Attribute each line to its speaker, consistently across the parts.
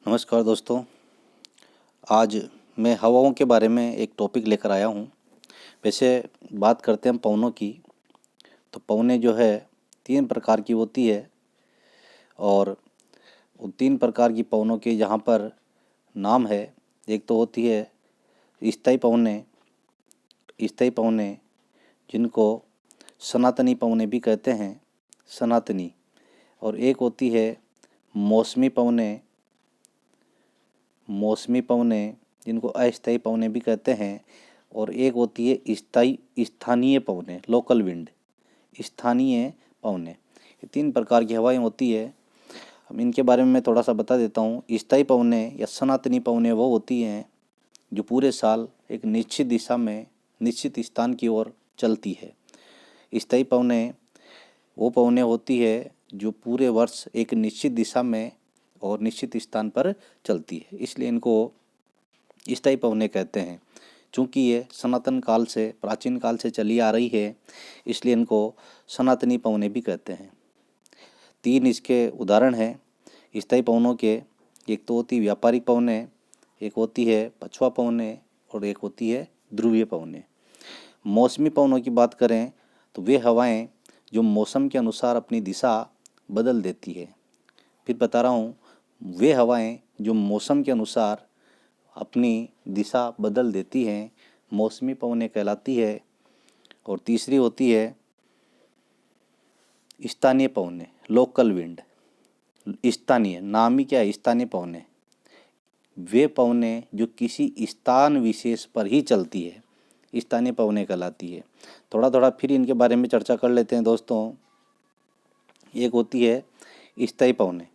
Speaker 1: नमस्कार दोस्तों। आज मैं हवाओं के बारे में एक टॉपिक लेकर आया हूँ। वैसे बात करते हैं हम पवनों की, तो पवनें जो है 3 प्रकार की होती है और उन 3 प्रकार की पवनों के यहाँ पर नाम है। एक तो होती है स्थायी पवनें, जिनको सनातनी पवनें भी कहते हैं, सनातनी। और एक होती है मौसमी पवनें, जिनको अस्थायी पवनें भी कहते हैं। और एक होती है स्थानीय पवनें, लोकल विंड, स्थानीय पवनें। ये 3 प्रकार की हवाएं होती है। अब इनके बारे में मैं थोड़ा सा बता देता हूँ। स्थायी पवनें या सनातनी पवनें वो होती हैं जो पूरे साल एक निश्चित दिशा में निश्चित स्थान की ओर चलती है। स्थायी पवनें वो पवनें होती है जो पूरे वर्ष एक निश्चित दिशा में और निश्चित स्थान पर चलती है, इसलिए इनको स्थायी पवनें कहते हैं। चूँकि ये सनातन काल से, प्राचीन काल से चली आ रही है, इसलिए इनको सनातनी पवनें भी कहते हैं। 3 इसके उदाहरण हैं स्थायी पवनों के। एक तो होती व्यापारिक पवनें, एक होती है पछुआ पवनें और एक होती है ध्रुवीय पवनें। मौसमी पवनों की बात करें तो वे हवाएं जो मौसम के अनुसार अपनी दिशा बदल देती है। फिर बता रहा हूँ, वे हवाएं जो मौसम के अनुसार अपनी दिशा बदल देती हैं, मौसमी पवनें कहलाती है। और तीसरी होती है स्थानीय पवनें, लोकल विंड। स्थानीय नाम ही क्या है, स्थानीय पवनें। वे पवनें जो किसी स्थान विशेष पर ही चलती है, स्थानीय पवनें कहलाती है। थोड़ा थोड़ा फिर इनके बारे में चर्चा कर लेते हैं दोस्तों। एक होती है स्थायी पवनें।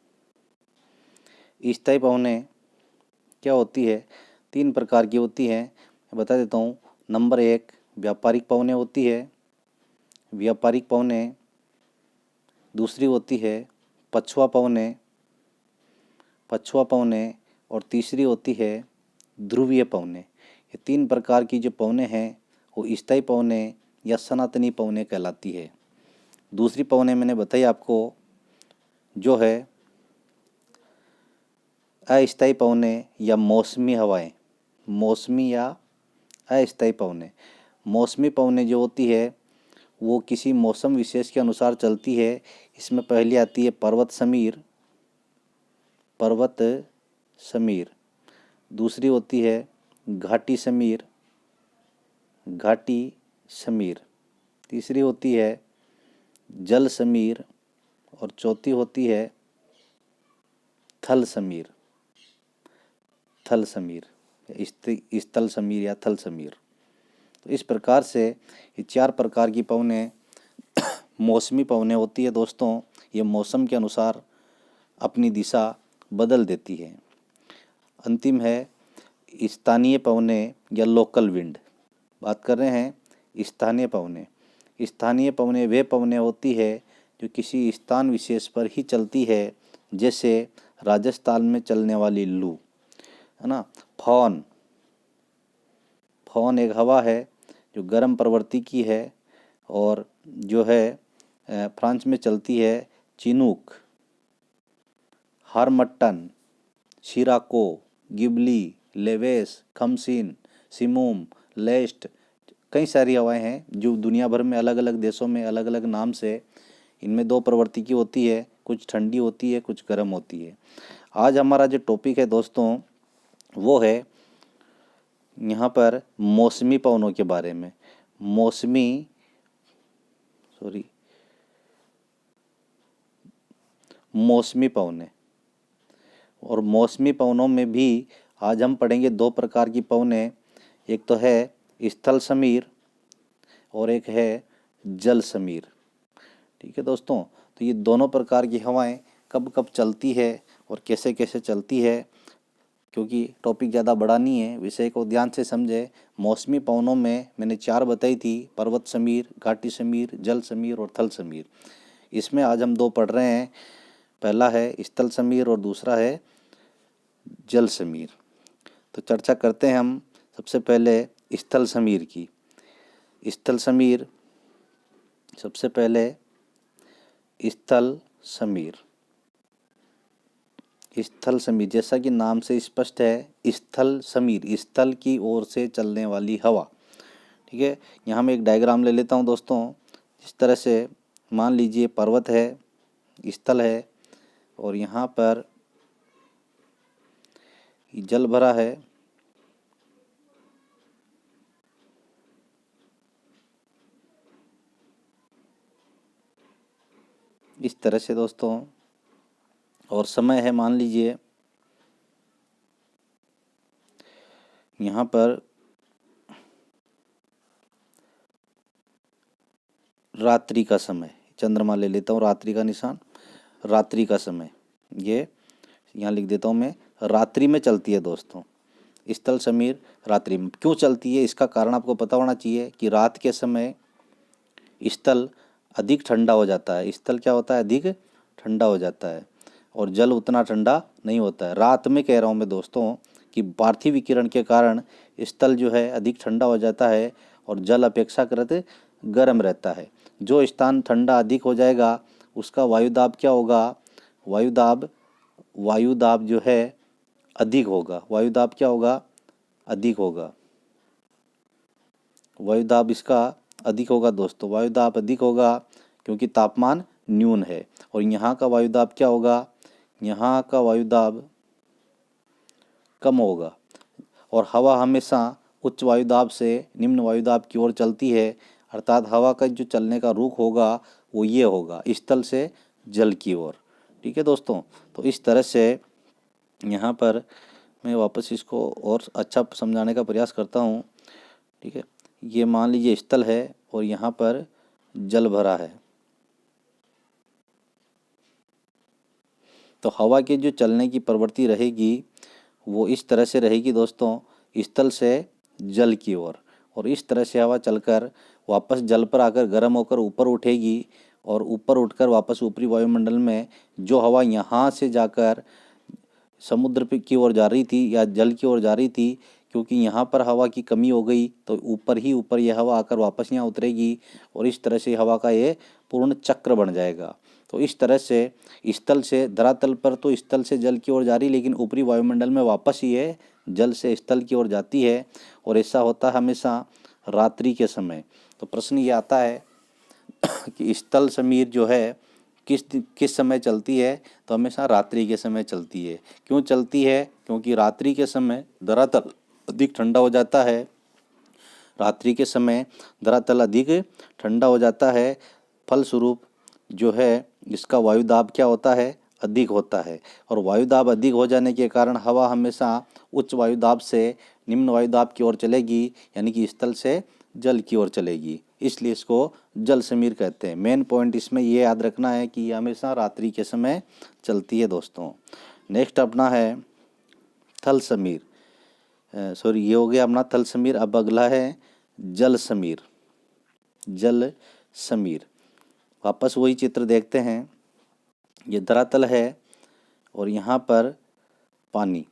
Speaker 1: स्थायी पवनें क्या होती है, 3 प्रकार की होती है, मैं बता देता हूँ। नंबर 1 व्यापारिक पवनें होती है, व्यापारिक पवनें। दूसरी होती है पछुआ पवनें, और तीसरी होती है ध्रुवीय पवनें। ये 3 प्रकार की जो पवनें हैं वो स्थायी पवनें या सनातनी पवनें कहलाती है। दूसरी पवनें मैंने बताई आपको जो है अस्थायी पवनें या मौसमी हवाएं, मौसमी या अस्थायी पवनें। मौसमी पवनें जो होती है वो किसी मौसम विशेष के अनुसार चलती है। इसमें पहली आती है पर्वत समीर। दूसरी होती है घाटी समीर। तीसरी होती है जल समीर और चौथी होती है स्थल समीर, स्थल समीर या थल समीर। तो इस प्रकार से ये 4 प्रकार की पवनें मौसमी पवनें होती है दोस्तों। ये मौसम के अनुसार अपनी दिशा बदल देती है। अंतिम है स्थानीय पवनें या लोकल विंड। बात कर रहे हैं स्थानीय पवनें। स्थानीय पवनें वे पवनें होती है जो किसी स्थान विशेष पर ही चलती है, जैसे राजस्थान में चलने वाली लू, है ना। फोन एक हवा है जो गर्म प्रवृत्ति की है और जो है फ्रांस में चलती है। चिनूक, हारमट्टन, शिराको, गिबली, लेवेस, खमसिन, सिमोम, लेस्ट, कई सारी हवाएं हैं जो दुनिया भर में अलग अलग देशों में अलग अलग नाम से, इनमें 2 प्रवृत्ति की होती है, कुछ ठंडी होती है, कुछ गर्म होती है। आज हमारा जो टॉपिक है दोस्तों वो है यहाँ पर मौसमी पवनों के बारे में। मौसमी पवनें। और मौसमी पवनों में भी आज हम पढ़ेंगे 2 प्रकार की पवनें। एक तो है स्थल समीर और एक है जल समीर। ठीक है दोस्तों, तो ये दोनों प्रकार की हवाएं कब कब चलती है और कैसे कैसे चलती है, क्योंकि टॉपिक ज़्यादा बड़ा नहीं है, विषय को ध्यान से समझे। मौसमी पवनों में मैंने 4 बताई थी, पर्वत समीर, घाटी समीर, जल समीर और थल समीर। इसमें आज हम 2 पढ़ रहे हैं। पहला है स्थल समीर और दूसरा है जल समीर। तो चर्चा करते हैं हम सबसे पहले स्थल समीर की। स्थल समीर, सबसे पहले स्थल समीर। स्थल समीर, जैसा कि नाम से स्पष्ट है, स्थल समीर, स्थल की ओर से चलने वाली हवा। ठीक है, यहाँ मैं एक डायग्राम ले लेता हूँ दोस्तों। इस तरह से मान लीजिए पर्वत है, स्थल है, और यहाँ पर जल भरा है। इस तरह से दोस्तों, और समय है मान लीजिए यहाँ पर रात्रि का समय, चंद्रमा ले लेता हूँ, रात्रि का निशान, रात्रि का समय, ये यहाँ लिख देता हूँ मैं, रात्रि में चलती है दोस्तों। स्थल समीर रात्रि में क्यों चलती है, इसका कारण आपको पता होना चाहिए कि रात के समय स्थल अधिक ठंडा हो जाता है। स्थल क्या होता है, अधिक ठंडा हो जाता है, और जल उतना ठंडा नहीं होता है। रात में कह रहा हूँ मैं दोस्तों कि पार्थिव विकिरण के कारण स्थल जो है अधिक ठंडा हो जाता है और जल अपेक्षाकृत गर्म रहता है। जो स्थान ठंडा अधिक हो जाएगा उसका वायुदाब क्या होगा, वायुदाब जो है अधिक होगा। वायुदाब क्या होगा, अधिक होगा। वायुदाब इसका अधिक होगा दोस्तों। वायुदाब अधिक होगा क्योंकि तापमान न्यून है। और यहाँ का वायुदाब क्या होगा, यहाँ का वायुदाब कम होगा। और हवा हमेशा उच्च वायुदाब से निम्न वायुदाब की ओर चलती है, अर्थात हवा का जो चलने का रुख होगा वो ये होगा, स्थल से जल की ओर। ठीक है दोस्तों, तो इस तरह से यहाँ पर मैं वापस इसको और अच्छा समझाने का प्रयास करता हूँ। ठीक है, ये मान लीजिए स्थल है और यहाँ पर जल भरा है, तो हवा के जो चलने की प्रवृत्ति रहेगी वो इस तरह से रहेगी दोस्तों, स्थल से जल की ओर। और इस तरह से हवा चलकर वापस जल पर आकर गर्म होकर ऊपर उठेगी, और ऊपर उठकर वापस ऊपरी वायुमंडल में जो हवा यहाँ से जाकर समुद्र की ओर जा रही थी या जल की ओर जा रही थी, क्योंकि यहाँ पर हवा की कमी हो गई तो ऊपर ही ऊपर यह हवा आकर वापस यहाँ उतरेगी, और इस तरह से हवा का ये पूर्ण चक्र बन जाएगा। तो इस तरह से स्थल से धरातल पर तो स्थल से जल की ओर जा रही, लेकिन ऊपरी वायुमंडल में वापस ये जल से स्थल की ओर जाती है, और ऐसा होता है हमेशा रात्रि के समय। तो प्रश्न ये आता है कि स्थल समीर जो है किस समय चलती है, तो हमेशा रात्रि के समय चलती है। क्यों चलती है, क्योंकि रात्रि के समय धरातल अधिक ठंडा हो जाता है। रात्रि के समय धरातल अधिक ठंडा हो जाता है, फलस्वरूप जो है इसका वायुदाब क्या होता है, अधिक होता है। और वायुदाब अधिक हो जाने के कारण हवा हमेशा उच्च वायुदाब से निम्न वायुदाब की ओर चलेगी, यानी कि स्थल से जल की ओर चलेगी, इसलिए इसको जल समीर कहते हैं। मेन पॉइंट इसमें ये याद रखना है कि ये हमेशा रात्रि के समय चलती है दोस्तों। नेक्स्ट अपना है थल समीर, सॉरी ये हो गया अपना थल समीर। अब अगला है जल समीर। जल समीर, वापस वही चित्र देखते हैं। ये धरातल है और यहाँ पर पानी,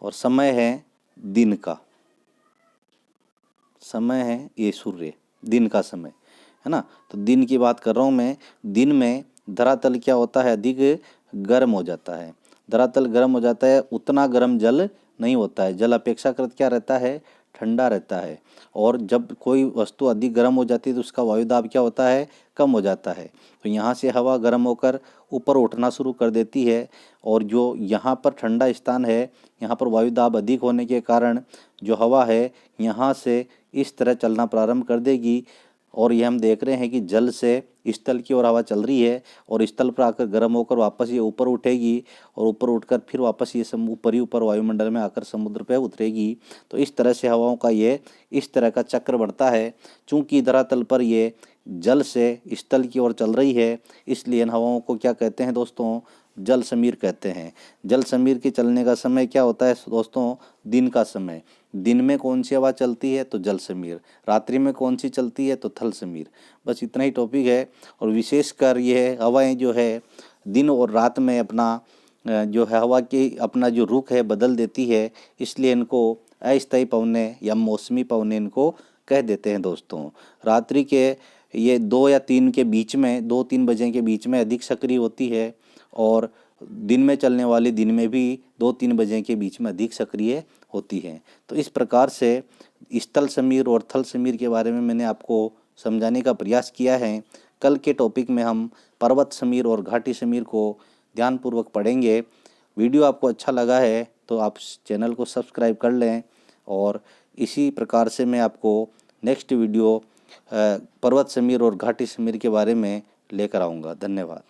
Speaker 1: और समय है दिन का, समय है ये सूर्य, दिन का समय है ना। तो दिन की बात कर रहा हूँ मैं। दिन में धरातल क्या होता है, अधिक गर्म हो जाता है। धरातल गर्म हो जाता है, उतना गर्म जल नहीं होता है। जल अपेक्षाकृत क्या रहता है, ठंडा रहता है। और जब कोई वस्तु अधिक गर्म हो जाती है तो उसका वायुदाब क्या होता है, कम हो जाता है। तो यहाँ से हवा गर्म होकर ऊपर उठना शुरू कर देती है, और जो यहाँ पर ठंडा स्थान है यहाँ पर वायुदाब अधिक होने के कारण जो हवा है यहाँ से इस तरह चलना प्रारंभ कर देगी। और ये हम देख रहे हैं कि जल से स्थल की ओर हवा चल रही है, और स्थल पर आकर गर्म होकर वापस ये ऊपर उठेगी, और ऊपर उठकर फिर वापस ये ऊपर ही ऊपर वायुमंडल में आकर समुद्र पे उतरेगी। तो इस तरह से हवाओं का ये इस तरह का चक्र बढ़ता है। चूंकि धरातल पर ये जल से स्थल की ओर चल रही है, इसलिए इन हवाओं को क्या कहते हैं दोस्तों, जल समीर कहते हैं। जल समीर के चलने का समय क्या होता है दोस्तों, दिन का समय। दिन में कौन सी हवा चलती है, तो जल समीर। रात्रि में कौन सी चलती है, तो थल समीर। बस इतना ही टॉपिक है। और विशेषकर ये हवाएं जो है दिन और रात में अपना जो है हवा की अपना जो रुख है बदल देती है, इसलिए इनको अस्थायी पवने या मौसमी पवने इनको कह देते हैं दोस्तों। रात्रि के ये 2 या 3 के बीच में, 2-3 बजे के बीच में अधिक सक्रिय होती है, और दिन में चलने वाली दिन में भी 2-3 बजे के बीच में अधिक सक्रिय होती हैं। तो इस प्रकार से स्थल समीर और थल समीर के बारे में मैंने आपको समझाने का प्रयास किया है। कल के टॉपिक में हम पर्वत समीर और घाटी समीर को ध्यानपूर्वक पढ़ेंगे। वीडियो आपको अच्छा लगा है तो आप चैनल को सब्सक्राइब कर लें और इसी प्रकार से मैं आपको नेक्स्ट वीडियो पर्वत समीर और घाटी समीर के बारे में लेकर आऊँगा। धन्यवाद।